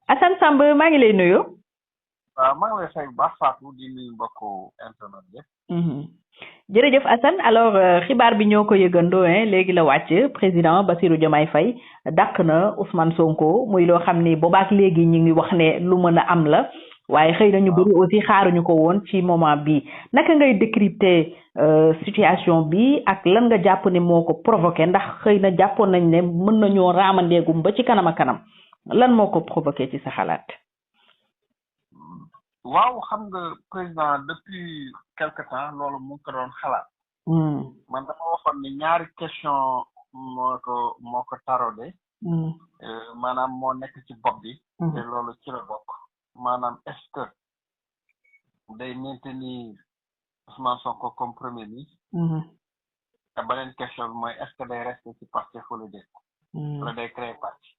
Assane Samb maa ngi lay nuyu. waaw maa ngi lay fay bu baax Fatou di nuyu mbokku internet yëpp. jërëjëf Assane alors xibaar bi ñoo ko yëgandoo léegi la wàcc président Bassirou Diomaye Faye dàq na Ousmane Sonko muy loo xam ni boobaak léegi ñu ngi wax ne lu mën a am la waaye xëy na ñu bëri aussi xaaruñu ko woon ci moment bi naka ngay décrypter situation bi ak lan nga jàpp ne moo ko provoqué ndax xëy na jàppoon nañ ne mën nañoo raamandeegum ba ci kanam a kanam lan moo ko provoqué ci sa xalaat. waaw xam nga président depuis quelque temps loolu mu ngi ko doon xalaat. man dama waxoon ni ñaari question moo ko tarodé. maanaam moo nekk ci bopp bi. te loolu ci la bokk. maanaam est-ce que day maintenir Ousmane Sonko comme premier ministre. te beneen question bi mooy est-ce que day rester ci Pastef wala déet. wala day créer parti.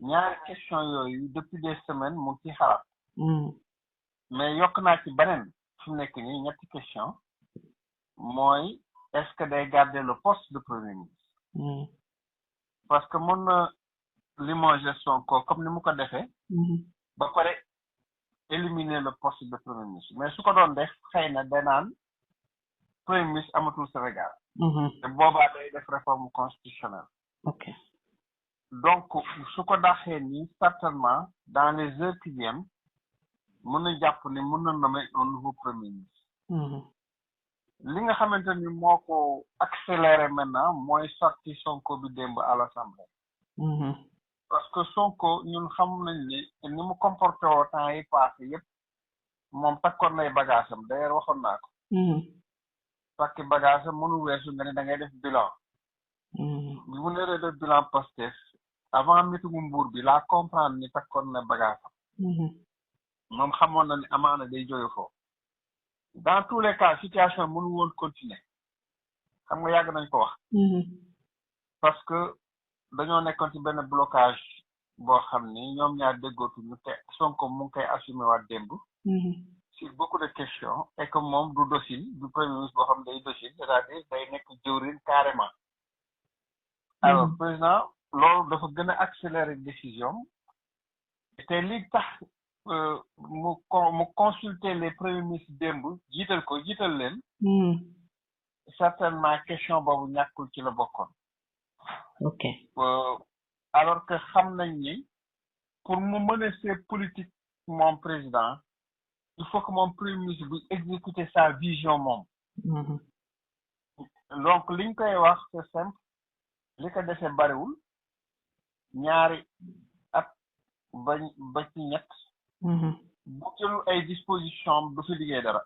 ñaari question yooyu depuis des semaines mu ngi ciy xalaat. mais yokk naa ci beneen fi mu nekk nii ñetti question mooy est-ce que day garder le poste de premier ministre. parce que mën na limoger Sonko comme ni mu ko defee. ba pare éliminer le poste de premier ministre mais su ko doon def xëy na danaan premier ministre amatul Sénégal. te boobaa day def réforme constitutionnelle. ok donc su ko daxee nii certainement dans les heures qui viennent. mën na jàpp ni mën na nommer un nouveau premier ministre. li nga xamante ni moo ko accéléré maintenant mooy sorti Sonko bi démb à l'Assemblée. parce que Sonko ñun xam nañ ni mu comporté woo temps yi passé yëpp moom takkoon nay bagage am d'ailleurs waxoon naa ko. takki bagage am mënu weesu nga ne da ngay def bilan. bi mu neree def bilan Pastef avant meetingu Mbour bi laa comprendre ni takkoon na bagage am. moom xamoon na ni amaana day jóge foofu dans tous les cas situation mënu woon continuer xam nga yàgg nañ ko wax. parce que dañoo nekkoon ci benn blocage boo xam ni ñoom ñaar déggootuñu te Sonko mu ngi koy assumer waat démb. sur beaucoup de questions et que moom du docile du premier ministre boo xam day docile c'est-à-dire day nekk jëwriñ carrément. alors président loolu dafa gën a accélérer décision te li tax. mu consulter les premiers ministres démb jiital leen. certainement question boobu ñàkkul ci la bokkoon. ok alors que xam nañ ni pour mu mener ses politiques moom président il faut que moom premier ministre bu exécuter sa vision moom. donc liñ koy wax c'est simple li ko defee bariwul ñaari at ba ci ñett. bu jëlul ay disposition du fi liggéey dara.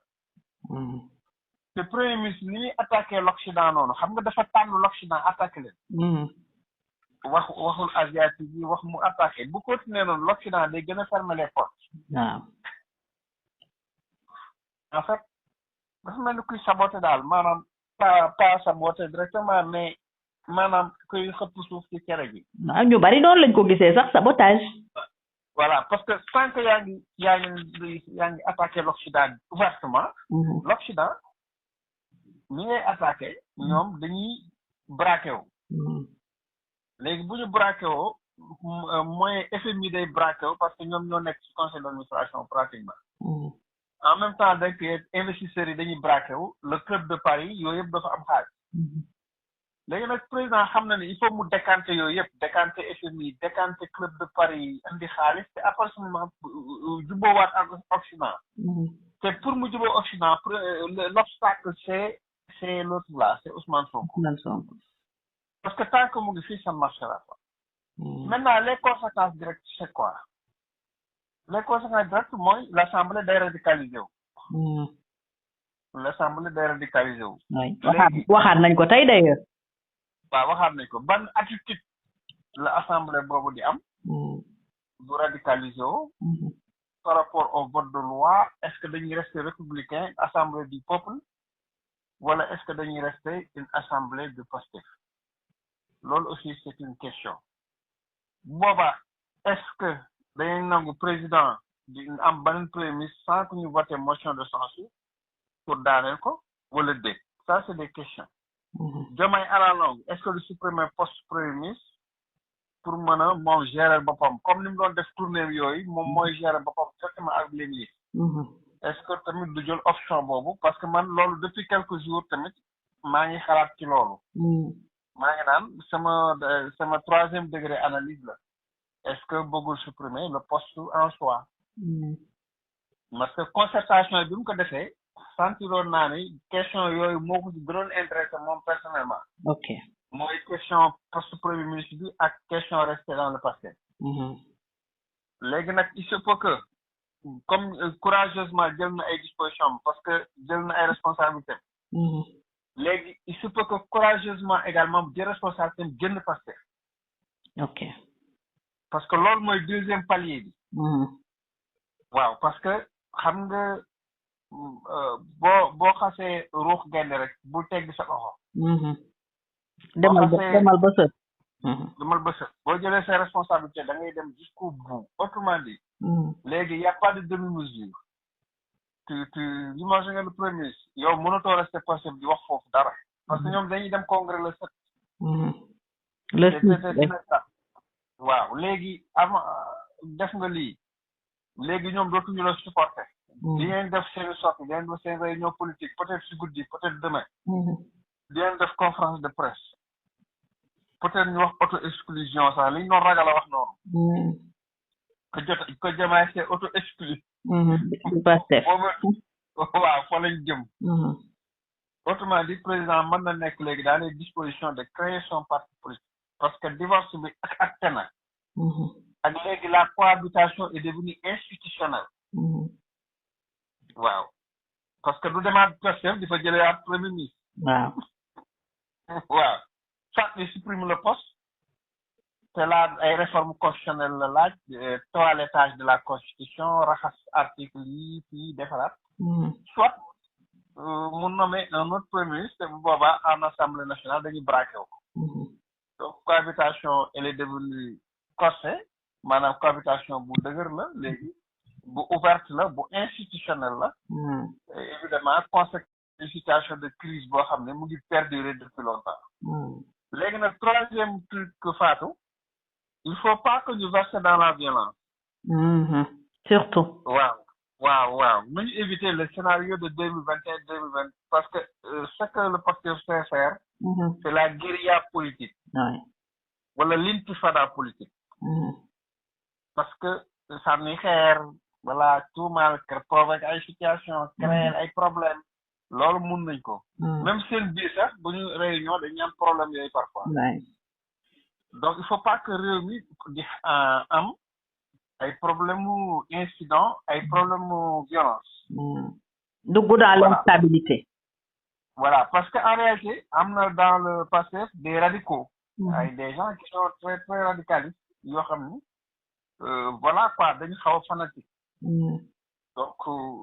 te premier ministre ni ñuy attaqué l'Occident noonu xam nga dafa tànn l'Occident attaqué leen. waxul asiatique yi wax mu attaqué bu continuer noonu l'Occident day gën a fermer les portes. waaw. en fait dafa mel ni kuy saboté daal maanaam pas saboté directement mais maanaam kuy xëpp suuf ci cere ji. waaw ñu bari noonu lañ ko gisee sax sabotage. voilà parce que tant que yaa ngi attaqué l'Occident ouvertement. l'Occident ñi ngay attaqué ñoom dañuy braqué wu. léegi bu ñu braqué woo mooy FMI day braqué wu parce que ñoom ñoo nekk ci conseil d'administration pratiquement. en même temps donc investisseurs yi dañuy braqué wu le club de Paris yooyu yëpp dafa am xaalis. léegi nag président xam na ne il faut mu décanter yooyu yëpp décanter FMI décanter club de Paris indi xaalis te après ce moment jubóowaat ak Occident. te pour mu jubóo Occident l'obstacle c'est l'autre là c'est Ousmane Sonko. parce que tant que mu ngi fii ça ne marchera pas. maintenant les conséquences directes c'est quoi les conséquences directes mooy l'Assemblée day radicaliser wu. l'Assemblée day radicaliser wu. waxaat nañ ko tey d'ailleurs. waaw waxaat nañ ko ban attitude la assemblée boobu di am. du radicaliser wu. par rapport au vote de loi est-ce que dañuy rester républicain assemblée du peuple wala est-ce que dañuy rester une assemblée de Pastef loolu aussi c'est une question. boobaa est-ce que dañuy nangu président di am beneen premier ministre sans que ñu voter motion de censure pour daaneel ko wala déet ça c'est des questions. Diomaye à la longue est-ce que le supprimer poste premier ministre pour mën a moom gérer boppam comme ni mu doon def tournée yooyu moom mooy gérer boppam certainement ak les ministres. Est-ce que tamit du jël option boobu parce que man loolu depuis quelques jours tamit maa ngi xalaat ci loolu. maa ngi naan sama troisième degré analyse la. Est-ce que bëggul supprimer le poste en soi. parce que concertation bi mu ko defee sentiroon naa ni question yooyu moo ko ci gënoon intéressé moom personnellement. ok mooy question poste premier ministre bi ak question restée dans le passé. léegi nag il se peut que comme courageusement jël na ay dispositions parce que jël na ay responsabilités. léegi il se peut que courageusement également jël responsabilité génn passé. ok parce que loolu mooy deuxième palier bi. waaw parce que xam nga boo xasee ruux gaynde rek bu tegg sa loxo. demal ba sët. demal ba sët boo jëlee ses responsabilités da ngay dem jusqu'au bout autrement dit. léegi y a pas de demi-mesure. tu imagines le premier ministre yow mënatoo rester possible di wax foofu dara. parce que ñoom dañuy dem congrès le 7. le 6 waaw léegi avant def nga lii léegi ñoom dootuñu la supporter. di ngeen def seen sortie di ngeen def seen réunion politique peut-être si guddi peut-être demain. di ngeen def conférence de presse. peut-être ñu wax auto-exclusion sax li ñu doon ragal a wax noonu. que Diomaye c'est auto-exclu. waaw fa lañ jëm. autrement dit président mën na nekk léegi dans les dispositions de créer son parti politique. parce que divorce bi ak acté na. ak léegi la cohabitation est devenue institutionnelle. waaw parce que du demaat Pastef di fa jëlee ab premier ministre. waaw. waaw soit il supprime le poste te la ay réforme constitutionnelle la laaj toilettage de la constitution raxas article yi fii defaraat. soit mu nommer un autre premier ministre bu boobaa en assemblée nationale dañuy braqué wu. donc cohabitation elle est devenue corsée maanaam cohabitation bu dëgër la léegi bu ouverte la bu institutionnelle la. et évidemment conséquence une situation de crise boo xam ne mu ngi perdurer depuis longtemps. léegi nag troisième truc que Fatou il faut pas que ñu verser dans la violence. surtout. waaw nañu éviter le scénario de 2021-2020 parce que ce que le Pastef sait faire. c'est la guérilla politique. wala l'intifada politique. parce que sànni xeer voilà tout mal provoque ay situation créer ay problèmes loolu mun nañ ko. même seen biir sax bu ñu réunion dañuy am problème yooyu parfois. donc il faut pas que réew mi di am ay problème mu incident ay problème mu violence. dugg dans l'instabilité. voilà parce que en réalité am na dans le Pastef des radicaux. ay des gens qui sont très très radicalistes yoo xam ni voilà quoi dañu xaw a fanatique. donc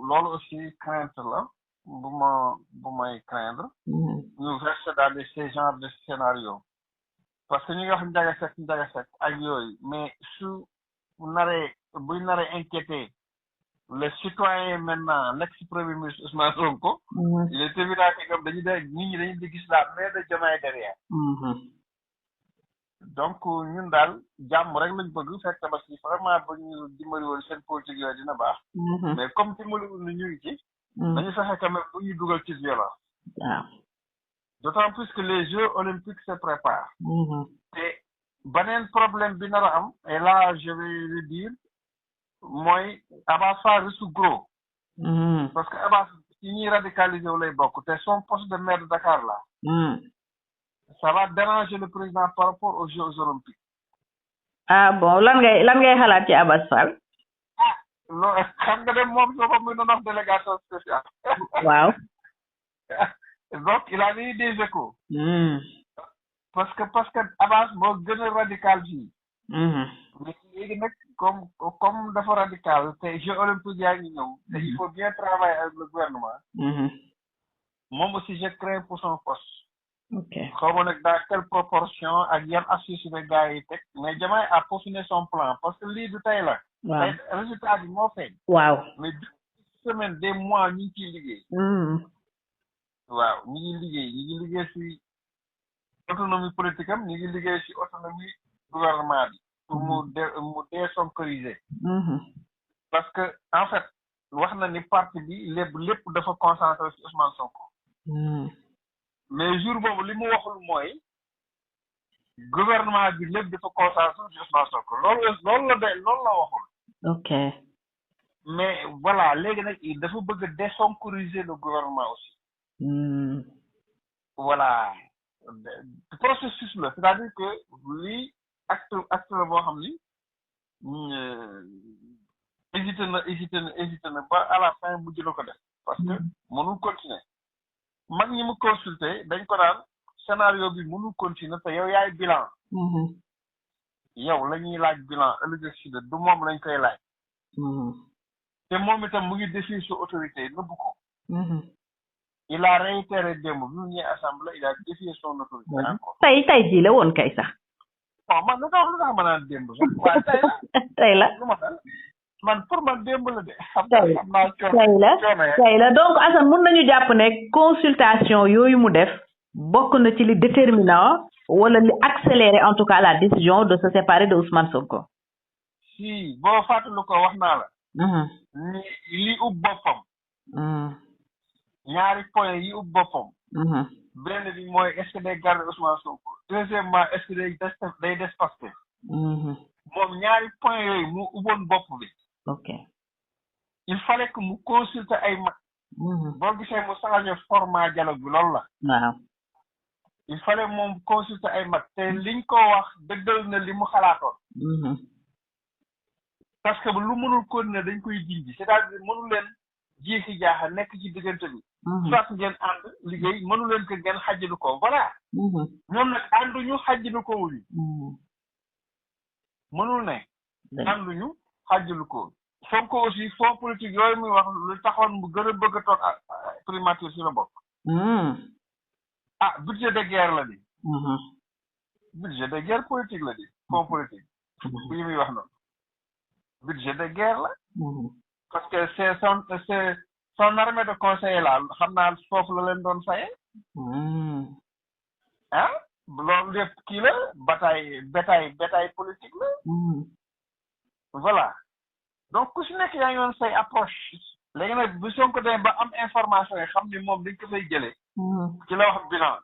loolu aussi crainte la bu may craindre. ñu verser dans ces genres de scénario parce que ñu ngi wax Ndiaga Seck ak yooyu mais buy naree inquiéter le citoyen maintenant l'ex-premier ministre Ousmane Sonko. il est évident que ñoom nit ñi dañuy di gis la main de Diomaye derrière. donc ñun daal jàmm rek lañ bëgg fekk parce que vraiment bu ñu dimbali woon seen politique yooyu dina baax. mais comme dimbaliwul ni ñu ngi ci. dañu fexe quand même bu ñuy dugal ci violence. d'autant plus que les Jeux olympiques se préparent. te beneen problème bi nar a am et là je vais le dire mooy Abass Fall risque gros. parce que Abass ci ñuy radicaliser wu lay bokk te son poste de maire de Dakar là. ça va déranger le président par rapport aux Jeux olympiques. ah bon lan ngay xalaat ci Abass Fall. loolu xam nga dem moom soo ko muy doon wax délégation spéciale. waaw. donc il a eu des échos. parce que Abass moo gën a radical fii. mais léegi nag comme dafa radical te Jeux olympiques yaa ngi ñëw. te il faut bien travailler avec le gouvernement. moom aussi je crains pour son poste. ok xaw ma nag dans quelle proportion ak yan astuce de gars yi teg mais Diomaye a peaufiné son plan parce que lii du tey la. waaw tey résultat bi moo feeñ. waaw mais depuis semaine des mois ñu ngi ciy liggéey. waaw ñu ngi liggéey si autonomie politique am ñu ngi liggéey si autonomie gouvernement bi pour mu désonkoriser parce que en fait wax na ni parti bi lépp dafa concentré ci Ousmane Sonko mais jour boobu li mu waxul mooy gouvernement bi lépp dafa concentré ci Ousmane Sonko loolu la waxul ok mais voilà léegi nag dafa bëgg a désonkoriser le gouvernement aussi voilà processus la c'est-à-dire que lii acte la boo xam ni hésité na ba à la fin mujj na ko def parce que mënul continuer mag ñi mu consulter dañ ko daan scénario bi mënul continuer te yow yaay bilan yow la ñuy laaj bilan ëllëg si du moom lañ koy laaj te moom itam mu ngi défier sa autorité nëbbu ko il a réitéré démb bi mu ñëwee assemblée il a défié son autorité encore tey jii la woon kay sax bon man lu tax ma naan démb sax waaye tey la lu ma dal man pour man démb la de tey la donc Assane mun nañu jàpp ne consultation yooyu mu def bokk na ci li déterminant wala li accélérer en tout cas la décision de se séparer de Ousmane Sonko si boo fàttalu ko wax naa la ni li ub boppam ñaari point yi ub boppam benn bi mooy est-ce que day garder Ousmane Sonko deuxièmement est-ce que day des Pastef moom ñaari point yooyu mu ubboon bopp bi ok il fallait que mu consulter ay mag boo gisee mu changé format dialogue bi loolu la waaw il fallait moom consulter ay mag te liñ ko wax dëggal na li mu xalaatoon parce que lu mënul continuer dañ koy dindi c'est-à-dire mënul leen jiixi jaaxa nekk ci diggante bi soit ngeen ànd liggéey mënu leen ko ngeen xajjlu ko voilà ñoom nag ànduñu xajjlu ko wuñu mënul ne ànduñu xajjlu ko Sonko aussi fonds politique yooyu muy wax lu taxoon mu gën a bëgg a toog primature si la bokk budget de guerre la di budget de guerre politique la di fonds politique yi muy wax noonu budget de guerre la parce que c'est son armée de conseiller là xam naa foofu la leen doon faye loolu lépp kii la bataille politique la voilà donc ku si nekk yaa ngi doon say approche léegi nag bu Sonko demee ba am information yi xam ni moom dañ ko fay jëlee ci la wax bilan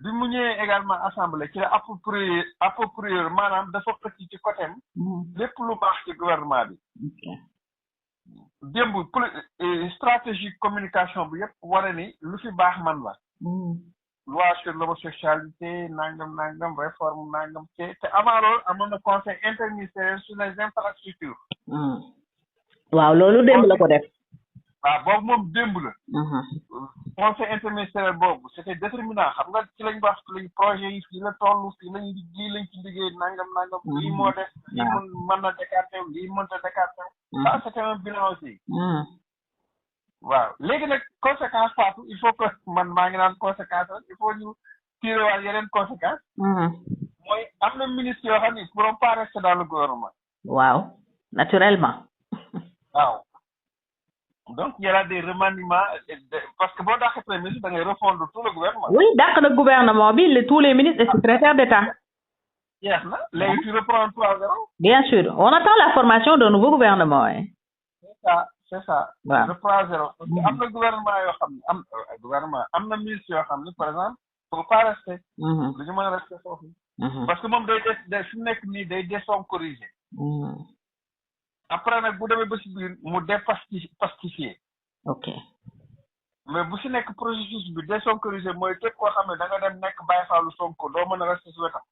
bi mu ñëwee également assemblée ci la approprié maanaam dafa xëcc ci côté lépp lu baax ci gouvernement bi démb stratégie communication bi yëpp wane ni lu fi baax man la loi sur l'homosexualité nangam réforme nangam te avant loolu amoon na conseil interministériel sur les infrastructures waaw loolu démb la ko def waaw boobu moom démb la conseil interministériel boobu c'était déterminant xam nga ci lañ wax lañ projet yi fii la toll fii lañ ci liggéey nangam lii moo def lii mën na décarté lii mënta décarté ça c'était un bilan aussi waaw léegi nag conséquence Fatou il faut que man maa ngi naan conséquence il faut ñu tirer waat yeneen conséquence mooy am na ministre yoo xam ne ils pourront pas rester dans le gouvernement waaw naturellement waaw donc il y aura des remaniements parce que boo dàqee premier ministre da ngay refondre tout le gouvernement oui dàq na gouvernement bi tous les ministres et secrétaires d'État jeex na léegi tu reprends 3-0 bien sûr on attend la formation d'un nouveau gouvernement c'est ça waaw le 3-0 parce que am na gouvernement yoo xam ne am na ministre yoo xam ne par exemple faut pas rester lu ñu mën a rester foofu parce que moom day fi nekk nii day désonkoriser après nag bu demee ba si biir mu dépastifier ok mais bu si nekk processus bi désonkoriser mooy képp koo xam ne da nga dem nekk Baye Fallou Sonko doo mën a rester si wetam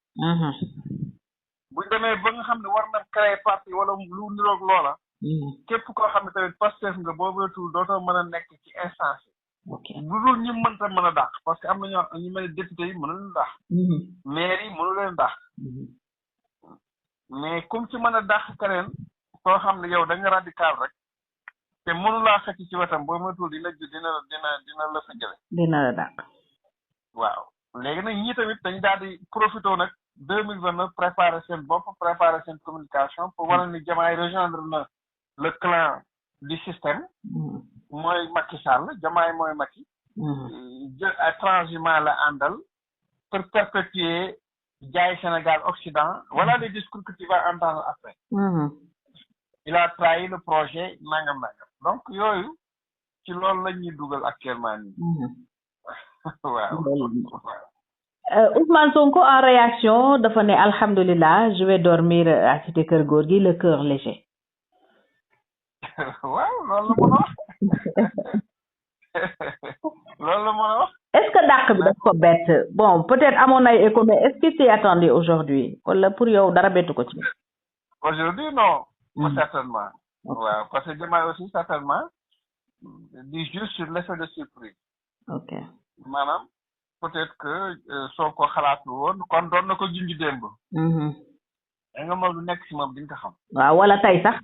bu demee ba nga xam ne war na créer parti wala lu niroog loola képp koo xam ne tamit Pastef nga boo wetul dootoo mën a nekk ci instance lu dul ñi mënta mën a dàq parce que am na ñu mel ne député yi mënu leen dàq maire yi mënu leen dàq mais comme ci mën a dàq keneen soo xam ne yow da nga radical rek te mënu laa xëcc ci wetam boo wetul dina la fa jële dina la dàq waaw léegi nag ñii tamit dañ daal di profité nag 2029 préparer seen bopp préparer seen communication pour wane ni Diomaye rejoindre na le clan du système mooy Macky Sall Diomaye mooy Macky transhumant la àndal pour perpétuer jaay Sénégal Occident voilà les discours que tu vas entendre après. Il a trahi le projet nangam nangam donc yooyu ci loolu la ñuy dugal actuellement nii. waaw. Ousmane Sonko en réaction dafa ne alhamdulilah je vais dormir à Cité Keur Gorgui le cœur léger. waaw loolu la mën a wax. loolu la mën a wax. est-ce que dàq bi daf ko bett bon peut-être amoon ay écho mais est-ce que c'est attendu aujourd'hui wala pour yow dara bettu ko ci. aujourd'hui non. certainement. waaw parce que Diomaye aussi certainement dit juste sur l'effet de surprise. ok maanaam peut-être que soo ko xalaatlu woon kon doon na ko junj démb. da nga moom lu nekk ci moom di nga ko xam. waaw wala tey sax.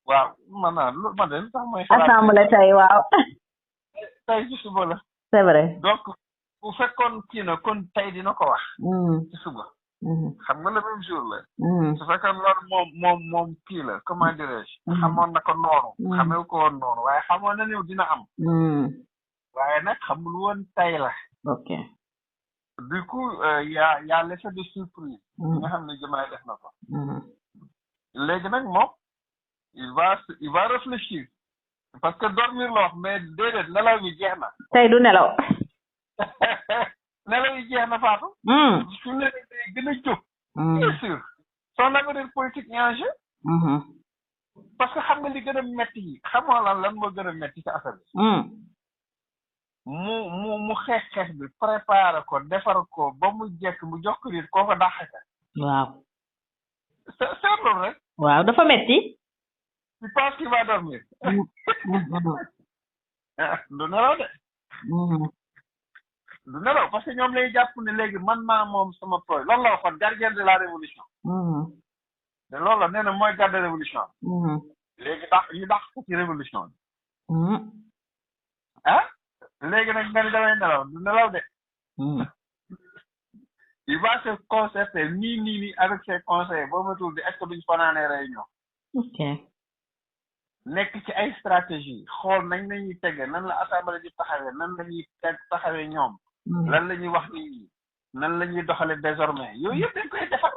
waaw man de sax mooy. xalaat assemblée tey waaw. tey ci suba la. c'est vrai. donc bu fekkoon kii na kon tey dina ko wax. ci suba. xam nga le même jour la. su fekkoon loolu moom kii la comment dirais-je. xamoon na ko noonu. xamee ko woon noonu waaye xamoon na ni dina am. waaye nag xamul woon tey la. ok. du coup y a l'effet de surprise. nga xam ne Diomaye def na ko. léegi nag moom il va réfléchir. parce que dormir la wax mais déedéet nelaw yi jeex na. tey du nelaw. nelaw yi jeex na Fatou. su ne day gën a jóg. bien sûr son avenir politique est en jeu. parce que xam nga li gën a metti yi xamoo lan moo gën a metti ci affaire bi. mu xeex bi préparer ko defar ko ba mu jekk mu jox ko nit koo ko dàqaka. waaw. c'est loolu rek. waaw dafa metti. tu penses qu'il va dormir. du nelaw de. du nelaw parce que ñoom lay jàpp ne léegi man maa moom sama projet loolu la waxoon gardien de la révolution. te loolu la nee na mooy garde révolution. léegi ñu dàq ko ci révolution bi. léegi nag nga ni damay nelaw du nelaw de. il va se concerter nii avec ses conseillers boo matul di est-ce que duñ fanaanee réunion. ok. nekk ci ay stratégie xool nañ lañuy tege nan la assemblée di taxawee nan la ñuy taxawee ñoom. lan la ñuy wax nit ñi nan la ñuy doxale désormais yooyu yëpp dañ koy defar.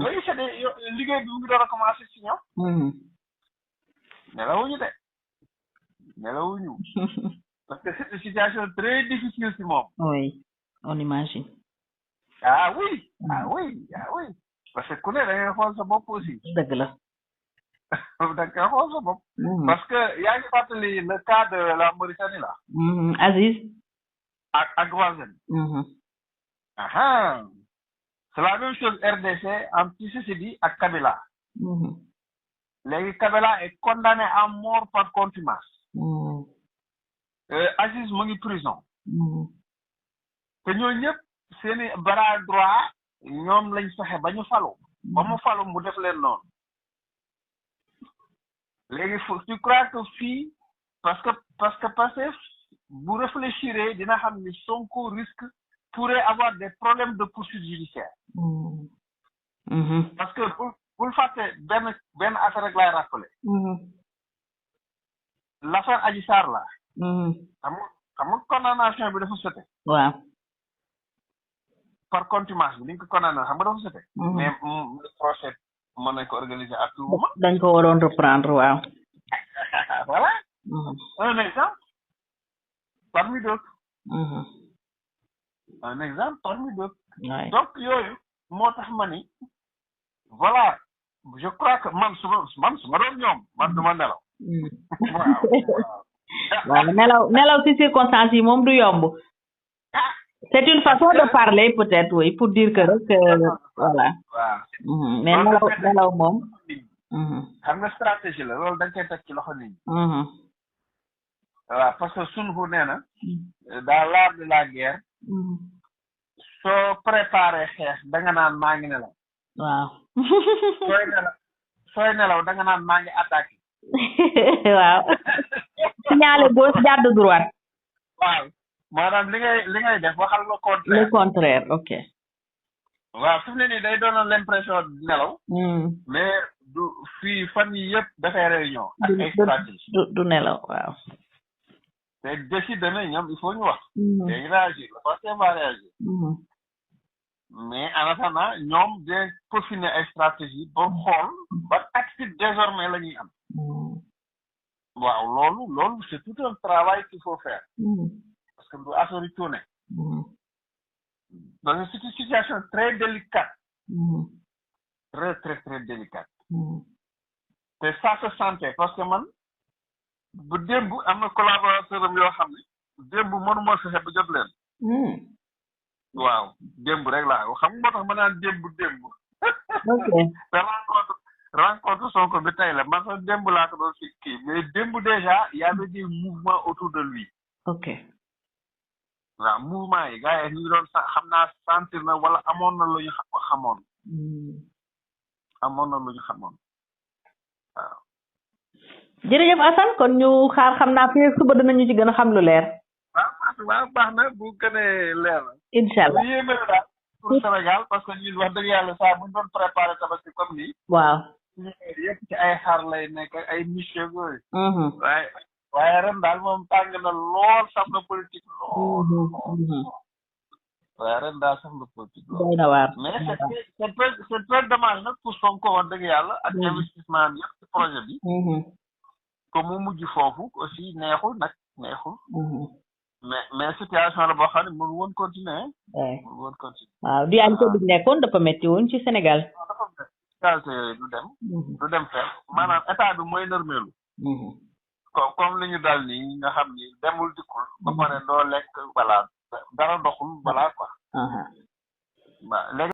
yooyu c'est des liggéey bi mu ngi door a commencé ci ñoom. nelawuñu de nelawuñu. parce que c'est une situation très difficile ci moom. oui on imagine. ah oui parce que ku ne da ngay xool sa bopp aussi. dëgg la. da nga koy xool sa bopp. parce que yaa ngi fàttali le cas de la Mauritanie là. Aziz. ak Voisin. c'est la même chose RDC en Tshisekedi ak Kabila. léegi Kabila est condamné à mort par contumace. Aziz mu ngi prison. te ñooñu ñëpp seeni bras droit ñoom lañ fexe ba ñu falu. ba mu falu mu def leen noonu. léegi tu crois que fii parce que Pastef bu réfléchir dina xam ni Sonko risque pourrait avoir des problèmes de poursuite judiciaire. parce que bul fàtte benn affaire rek lay rappeler. l'affaire Adji Sarr la. xam nga condamnation bi dafa sote. waaw. par contumace bi ni ñu ko condamné xam nga dafa sote. mais le procès mën nañ ko organiser à tout moment. dañ ko waroon reprendre waaw. voilà. un exemple parmi d'autres. un exemple parmi d'autres. donc yooyu moo tax ma ni voilà je crois que man su ma doon ñoom man du ma nelaw. waaw nelaw ci circonstances yi moom du yomb. c'est une façon de parler peut-être oui pour dire que rek voilà. mais nelaw moom. xam nga stratégie la loolu dañ koy teg ci loxo nit ñi. waaw parce que Sun Fu nee na. dans l'art de la guerre. soo préparé xeex da nga naan maa ngi nelaw. waaw. sooy nelaw da nga naan maa ngi attaqué. waaw. signalé gauche jàdd droite. waaw maanaam li ngay def waxal le contraire. le contraire ok. waaw fi mu ne nii day doon l'impression nelaw. mais du fii fan yi yëpp dafay réunion. ak ay stratégie du nelaw waaw. te décidé na ñoom il faut ñu wax. day réagir la parce que va réagir. mais en attendant ñoom dinañ peaufiner ay stratégie ba xool ban attitude désormais la ñuy am. waaw loolu c'est tout un travail qu'il faut faire. parce que du affaire yu tuune. donc c'est une situation très délicate. très très très délicate. te ça se sentait parce que man bu démb am na collaborateur am yoo xam ne démb mënuma fexe ba jot leen. waaw démb rek laa xam nga moo tax ma naan démb. ok te rencontre Sonko bi tey la man sax démb laa ko doon si kii mais démb déjà y avait des mouvements autour de lui. ok waaw mouvement yi gars yi ñu ngi doon xam naa sentir na wala amoon na lu ñu xamoon. amoon na lu ñu xamoon waaw. jërëjëf Assane kon ñu xaar xam naa fi suba dinañu ci gën a xam lu leer. waaw baax na bu gënee leer. incha allah yéeme na daal pour Sénégal parce que ñun wax dëgg yàlla saa bu ñu doon préparé tabaski comme nii. waaw. suñu yëpp ci ay xar lay nekk ay monsieur yooyu. waaye ren daal moom tàng na lool saf na politique lool. waaye ren daal saf na politique lool. doy na waar. mais c'est très dommage nag pour Sonko wax dëgg yàlla ak investissement bi yëpp ci projet bi. comme mu mujj foofu aussi neexul nag neexul. mais situation la boo xam ne mënu woon continuer. mënu woon continuer. waaw dualité bi nekkoon dafa métti woon ci Sénégal. dualité yooyu du dem fenn maanaam état bi mooy nërmeelu. comme li ñu dal nii nga xam ni demul dikkul. ba pare doo lekk voilà dara doxul voilà quoi. waaw léegi